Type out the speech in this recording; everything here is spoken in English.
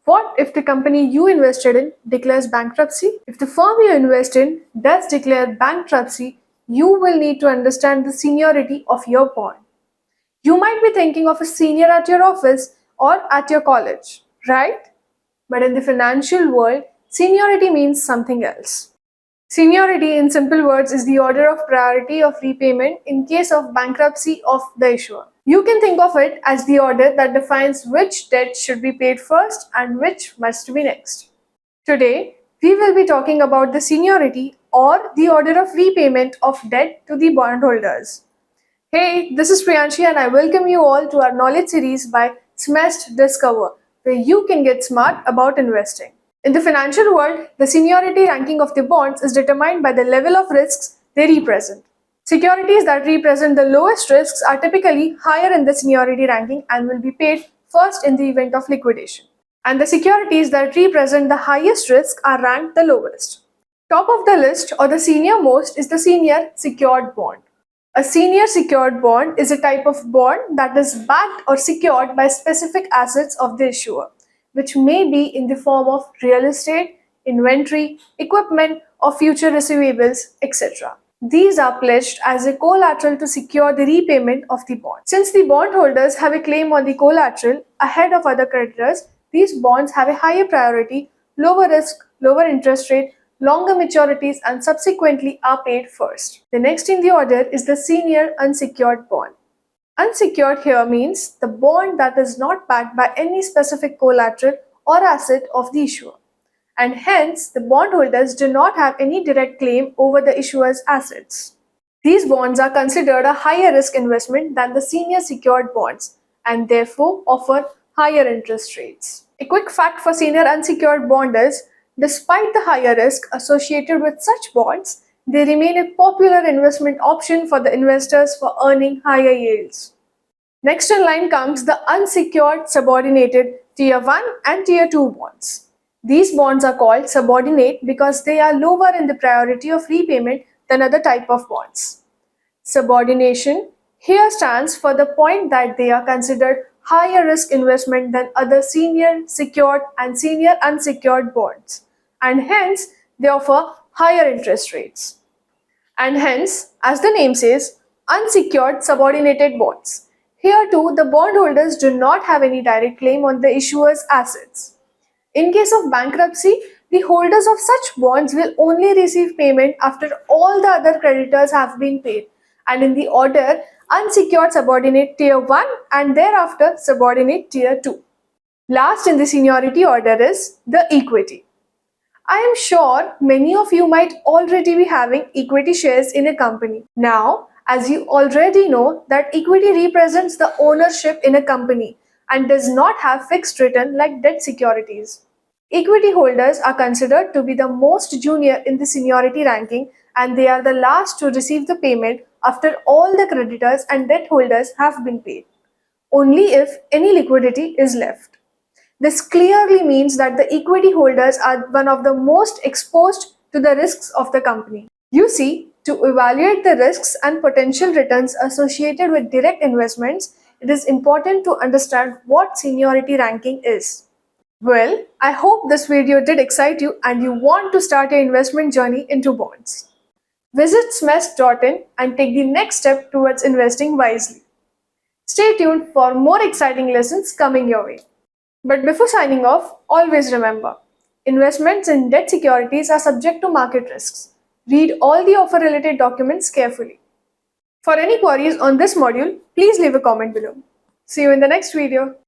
What if the company you invested in declares bankruptcy? If the firm you invest in does declare bankruptcy, you will need to understand the seniority of your bond. You might be thinking of a senior at your office or at your college, right? But in the financial world, seniority means something else. Seniority, in simple words, is the order of priority of repayment in case of bankruptcy of the issuer. You can think of it as the order that defines which debt should be paid first and which must be next. Today, we will be talking about the seniority or the order of repayment of debt to the bondholders. Hey, this is Priyanshi and I welcome you all to our knowledge series by Smest Discover, where you can get smart about investing. In the financial world, the seniority ranking of the bonds is determined by the level of risks they represent. Securities that represent the lowest risks are typically higher in the seniority ranking and will be paid first in the event of liquidation. And the securities that represent the highest risk are ranked the lowest. Top of the list or the senior most is the senior secured bond. A senior secured bond is a type of bond that is backed or secured by specific assets of the issuer, which may be in the form of real estate, inventory, equipment, or future receivables, etc. These are pledged as a collateral to secure the repayment of the bond. Since the bondholders have a claim on the collateral ahead of other creditors, these bonds have a higher priority, lower risk, lower interest rate, longer maturities, and subsequently are paid first. The next in the order is the senior unsecured bond. Unsecured here means the bond that is not backed by any specific collateral or asset of the issuer, and hence the bondholders do not have any direct claim over the issuer's assets. These bonds are considered a higher risk investment than the senior secured bonds and therefore offer higher interest rates. A quick fact for senior unsecured bond is, despite the higher risk associated with such bonds, they remain a popular investment option for the investors for earning higher yields. Next in line comes the unsecured subordinated Tier 1 and Tier 2 bonds. These bonds are called subordinate because they are lower in the priority of repayment than other type of bonds. Subordination here stands for the point that they are considered higher risk investment than other senior secured and senior unsecured bonds, and hence they offer higher interest rates. And hence, as the name says, unsecured subordinated bonds. Here too, the bondholders do not have any direct claim on the issuer's assets. In case of bankruptcy, the holders of such bonds will only receive payment after all the other creditors have been paid, and in the order unsecured subordinate tier 1 and thereafter subordinate tier 2. Last in the seniority order is the equity. I am sure many of you might already be having equity shares in a company. Now, as you already know that equity represents the ownership in a company and does not have fixed return like debt securities. Equity holders are considered to be the most junior in the seniority ranking and they are the last to receive the payment after all the creditors and debt holders have been paid, only if any liquidity is left. This clearly means that the equity holders are one of the most exposed to the risks of the company. You see, to evaluate the risks and potential returns associated with direct investments, it is important to understand what seniority ranking is. Well, I hope this video did excite you and you want to start your investment journey into bonds. Visit smest.in and take the next step towards investing wisely. Stay tuned for more exciting lessons coming your way. But before signing off, always remember, investments in debt securities are subject to market risks. Read all the offer related documents carefully. For any queries on this module, please leave a comment below. See you in the next video.